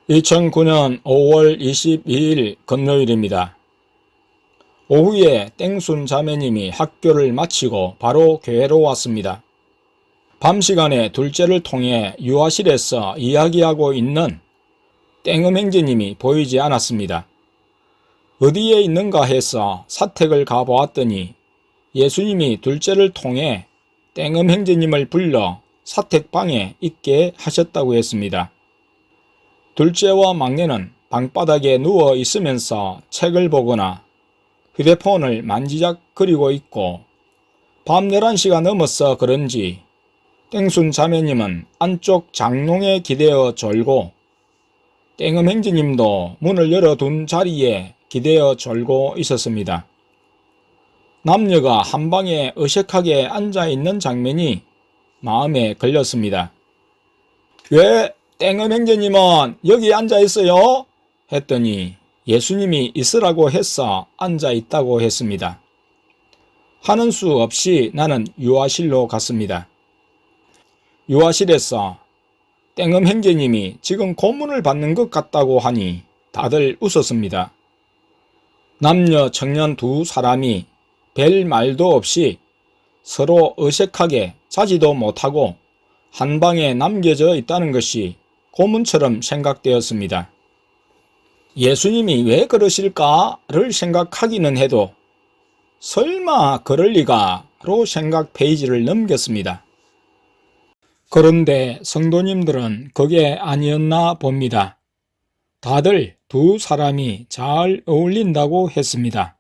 2009년 5월 22일 금요일입니다. 오후에 땡순 자매님이 학교를 마치고 바로 교회로 왔습니다. 밤 시간에 둘째를 통해 유아실에서 이야기하고 있는 땡음 형제님이 보이지 않았습니다. 어디에 있는가 해서 사택을 가보았더니 예수님이 둘째를 통해 땡음 형제님을 불러 사택방에 있게 하셨다고 했습니다. 둘째와 막내는 방바닥에 누워 있으면서 책을 보거나 휴대폰을 만지작거리고 있고, 밤 11시가 넘어서 그런지 땡순 자매님은 안쪽 장롱에 기대어 졸고, 땡음 형제님도 문을 열어둔 자리에 기대어 졸고 있었습니다. 남녀가 한 방에 어색하게 앉아있는 장면이 마음에 걸렸습니다. 왜 땡음 형제님은 여기 앉아있어요? 했더니 예수님이 있으라고 해서 앉아있다고 했습니다. 하는 수 없이 나는 유아실로 갔습니다. 유아실에서 땡음 형제님이 지금 고문을 받는 것 같다고 하니 다들 웃었습니다. 남녀 청년 두 사람이 별 말도 없이 서로 어색하게 자지도 못하고 한 방에 남겨져 있다는 것이 고문처럼 생각되었습니다. 예수님이 왜 그러실까를 생각하기는 해도 설마 그럴 리가로 생각 페이지를 넘겼습니다. 그런데 성도님들은 그게 아니었나 봅니다. 다들 두 사람이 잘 어울린다고 했습니다.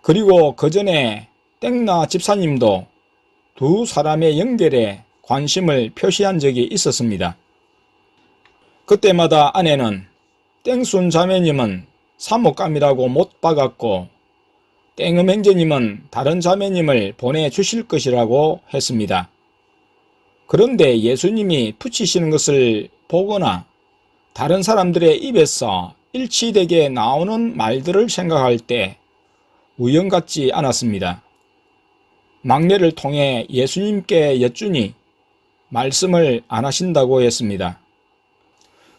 그리고 그 전에 땡나 집사님도 두 사람의 연결에 관심을 표시한 적이 있었습니다. 그때마다 아내는 땡순 자매님은 사목감이라고 못 박았고 땡음 형제님은 다른 자매님을 보내주실 것이라고 했습니다. 그런데 예수님이 붙이시는 것을 보거나 다른 사람들의 입에서 일치되게 나오는 말들을 생각할 때 우연 같지 않았습니다. 막내를 통해 예수님께 여쭈니 말씀을 안 하신다고 했습니다.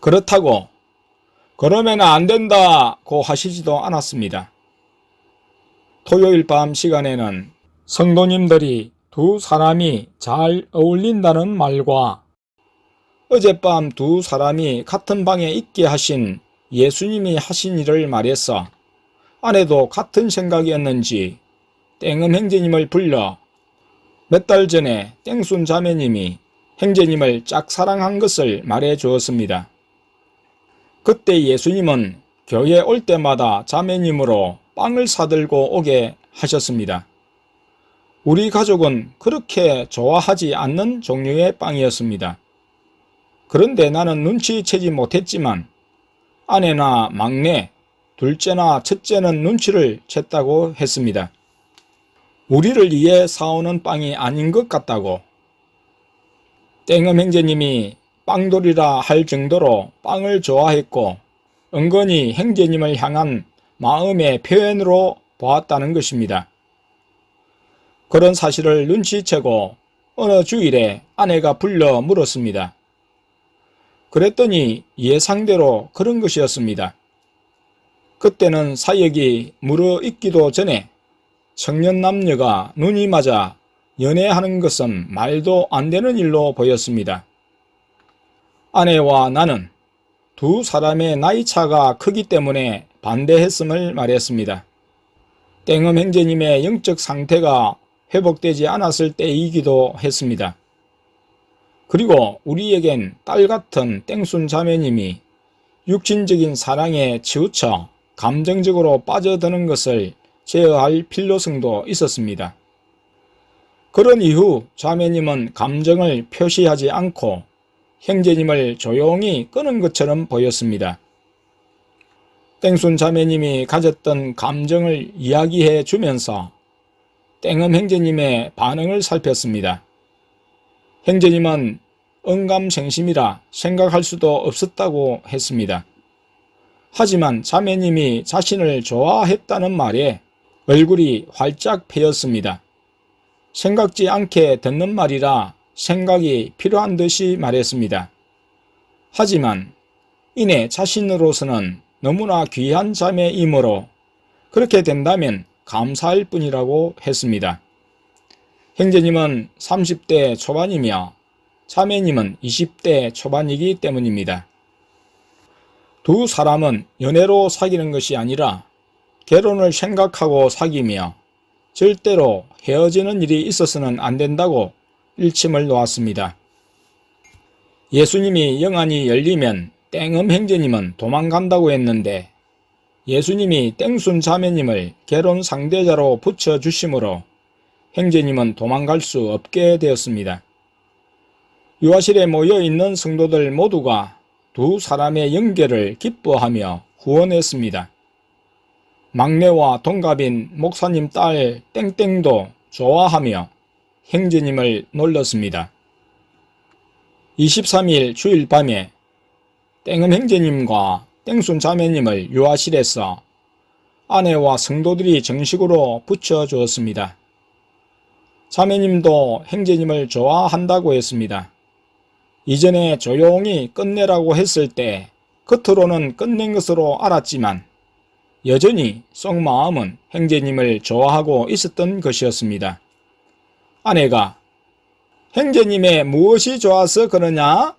그렇다고 그러면 안 된다고 하시지도 않았습니다. 토요일 밤 시간에는 성도님들이 두 사람이 잘 어울린다는 말과 어젯밤 두 사람이 같은 방에 있게 하신 예수님이 하신 일을 말해서 아내도 같은 생각이었는지 땡음 형제님을 불러 몇 달 전에 땡순 자매님이 형제님을 짝사랑한 것을 말해 주었습니다. 그때 예수님은 교회 올 때마다 자매님으로 빵을 사들고 오게 하셨습니다. 우리 가족은 그렇게 좋아하지 않는 종류의 빵이었습니다. 그런데 나는 눈치채지 못했지만 아내나 막내, 둘째나 첫째는 눈치를 챘다고 했습니다. 우리를 위해 사오는 빵이 아닌 것 같다고. 땡음 형제님이 빵돌이라 할 정도로 빵을 좋아했고 은근히 형제님을 향한 마음의 표현으로 보았다는 것입니다. 그런 사실을 눈치채고 어느 주일에 아내가 불러 물었습니다. 그랬더니 예상대로 그런 것이었습니다. 그때는 사역이 무르익기도 전에 청년 남녀가 눈이 맞아 연애하는 것은 말도 안 되는 일로 보였습니다. 아내와 나는 두 사람의 나이 차가 크기 때문에 반대했음을 말했습니다. 땡음 형제님의 영적 상태가 회복되지 않았을 때이기도 했습니다. 그리고 우리에겐 딸 같은 땡순 자매님이 육신적인 사랑에 치우쳐 감정적으로 빠져드는 것을 제어할 필요성도 있었습니다. 그런 이후 자매님은 감정을 표시하지 않고 형제님을 조용히 끄는 것처럼 보였습니다. 땡순 자매님이 가졌던 감정을 이야기해 주면서 땡음 형제님의 반응을 살폈습니다. 형제님은 언감생심이라 생각할 수도 없었다고 했습니다. 하지만 자매님이 자신을 좋아했다는 말에 얼굴이 활짝 패였습니다. 생각지 않게 듣는 말이라 생각이 필요한 듯이 말했습니다. 하지만 이내 자신으로서는 너무나 귀한 자매이므로 그렇게 된다면 감사할 뿐이라고 했습니다. 형제님은 30대 초반이며 자매님은 20대 초반이기 때문입니다. 두 사람은 연애로 사귀는 것이 아니라 결혼을 생각하고 사귀며 절대로 헤어지는 일이 있어서는 안 된다고 일침을 놓았습니다. 예수님이 영안이 열리면 땡음 형제님은 도망간다고 했는데 예수님이 땡순 자매님을 결혼 상대자로 붙여주심으로 형제님은 도망갈 수 없게 되었습니다. 유아실에 모여있는 성도들 모두가 두 사람의 연결을 기뻐하며 후원했습니다. 막내와 동갑인 목사님 딸 땡땡도 좋아하며 형제님을 놀렸습니다. 23일 주일 밤에 땡음 형제님과 땡순 자매님을 유아실에서 아내와 성도들이 정식으로 붙여주었습니다. 자매님도 형제님을 좋아한다고 했습니다. 이전에 조용히 끝내라고 했을 때 겉으로는 끝낸 것으로 알았지만 여전히 속마음은 형제님을 좋아하고 있었던 것이었습니다. 아내가 형제님의 무엇이 좋아서 그러냐?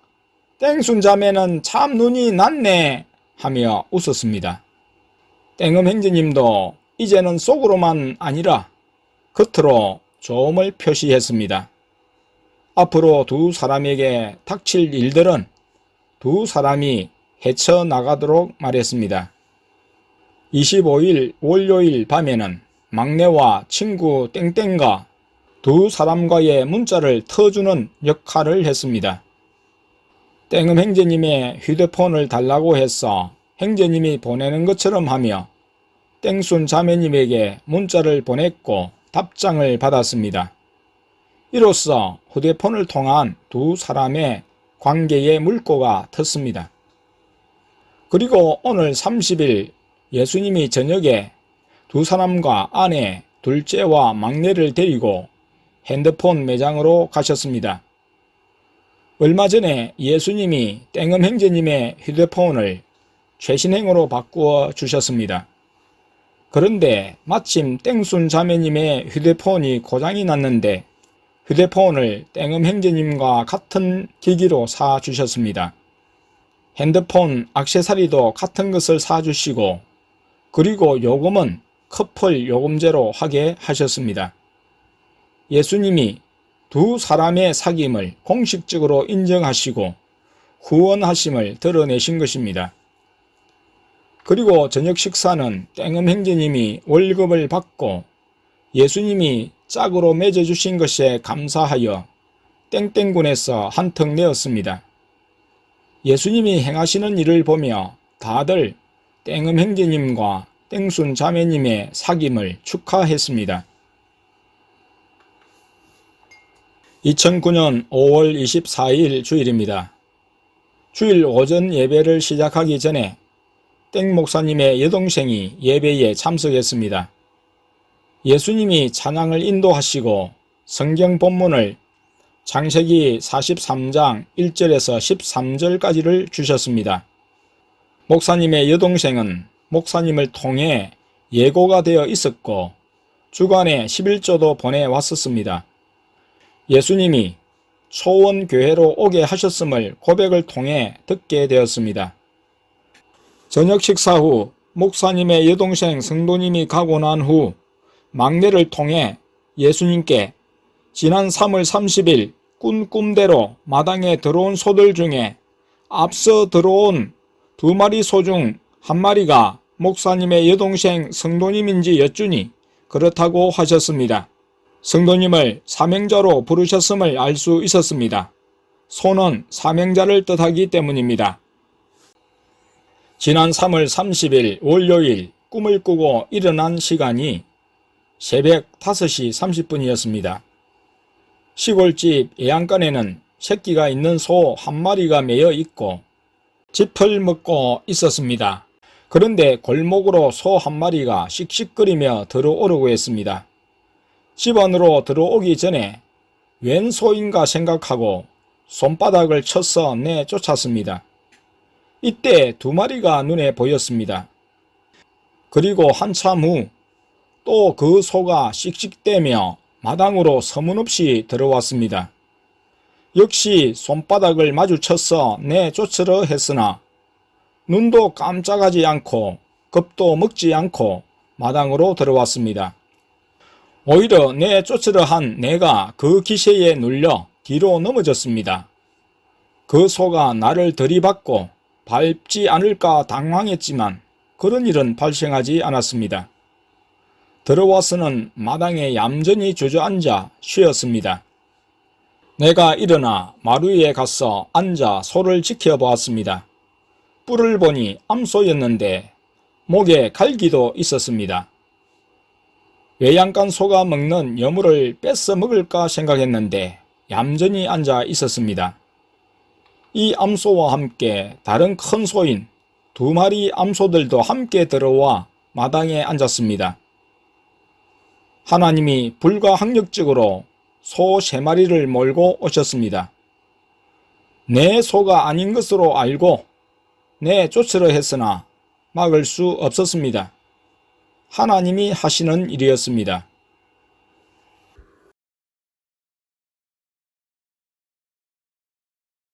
땡순 자매는 참 눈이 났네 하며 웃었습니다. 땡음 형제님도 이제는 속으로만 아니라 겉으로 좋음을 표시했습니다. 앞으로 두 사람에게 닥칠 일들은 두 사람이 헤쳐나가도록 말했습니다. 25일 월요일 밤에는 막내와 친구 땡땡과 두 사람과의 문자를 터주는 역할을 했습니다. 땡음 형제님의 휴대폰을 달라고 해서 형제님이 보내는 것처럼 하며 땡순 자매님에게 문자를 보냈고 답장을 받았습니다. 이로써 휴대폰을 통한 두 사람의 관계의 물꼬가 텄습니다. 그리고 오늘 30일 예수님이 저녁에 두 사람과 아내, 둘째와 막내를 데리고 핸드폰 매장으로 가셨습니다. 얼마 전에 예수님이 땡음 형제님의 휴대폰을 최신형으로 바꾸어 주셨습니다. 그런데 마침 땡순 자매님의 휴대폰이 고장이 났는데 휴대폰을 땡음 형제님과 같은 기기로 사주셨습니다. 핸드폰 액세서리도 같은 것을 사주시고 그리고 요금은 커플 요금제로 하게 하셨습니다. 예수님이 두 사람의 사귐을 공식적으로 인정하시고 후원하심을 드러내신 것입니다. 그리고 저녁 식사는 땡음 형제님이 월급을 받고 예수님이 짝으로 맺어주신 것에 감사하여 땡땡군에서 한턱 내었습니다. 예수님이 행하시는 일을 보며 다들 땡음 형제님과 땡순 자매님의 사귐을 축하했습니다. 2009년 5월 24일 주일입니다. 주일 오전 예배를 시작하기 전에 땡 목사님의 여동생이 예배에 참석했습니다. 예수님이 찬양을 인도하시고 성경 본문을 창세기 43장 1절에서 13절까지를 주셨습니다. 목사님의 여동생은 목사님을 통해 예고가 되어 있었고 주간에 11조도 보내왔었습니다. 예수님이 초원교회로 오게 하셨음을 고백을 통해 듣게 되었습니다. 저녁 식사 후 목사님의 여동생 성도님이 가고 난 후 막내를 통해 예수님께 지난 3월 30일 꾼 꿈대로 마당에 들어온 소들 중에 앞서 들어온 2마리 소 중 1마리가 목사님의 여동생 성도님인지 여쭈니 그렇다고 하셨습니다. 성도님을 사명자로 부르셨음을 알 수 있었습니다. 소는 사명자를 뜻하기 때문입니다. 지난 3월 30일 월요일 꿈을 꾸고 일어난 시간이 새벽 5시 30분이었습니다. 시골집 애양간에는 새끼가 있는 소 1마리가 매여 있고 짚을 먹고 있었습니다. 그런데 골목으로 소 1마리가 씩씩거리며 들어오려고 했습니다. 집 안으로 들어오기 전에 웬 소인가 생각하고 손바닥을 쳐서 내쫓았습니다. 이때 2마리가 눈에 보였습니다. 그리고 한참 후 또 그 소가 씩씩대며 마당으로 서문없이 들어왔습니다. 역시 손바닥을 마주쳐서 내쫓으려 했으나 눈도 깜짝하지 않고 겁도 먹지 않고 마당으로 들어왔습니다. 오히려 내쫓으려 한 내가 그 기세에 눌려 뒤로 넘어졌습니다. 그 소가 나를 들이받고 밟지 않을까 당황했지만 그런 일은 발생하지 않았습니다. 들어와서는 마당에 얌전히 주저앉아 쉬었습니다. 내가 일어나 마루에 가서 앉아 소를 지켜보았습니다. 뿔을 보니 암소였는데 목에 갈기도 있었습니다. 외양간 소가 먹는 여물을 뺏어 먹을까 생각했는데 얌전히 앉아 있었습니다. 이 암소와 함께 다른 큰 소인 2마리 암소들도 함께 들어와 마당에 앉았습니다. 하나님이 불가항력적으로 소 3마리를 몰고 오셨습니다. 내 소가 아닌 것으로 알고 내쫓으려 했으나 막을 수 없었습니다. 하나님이 하시는 일이었습니다.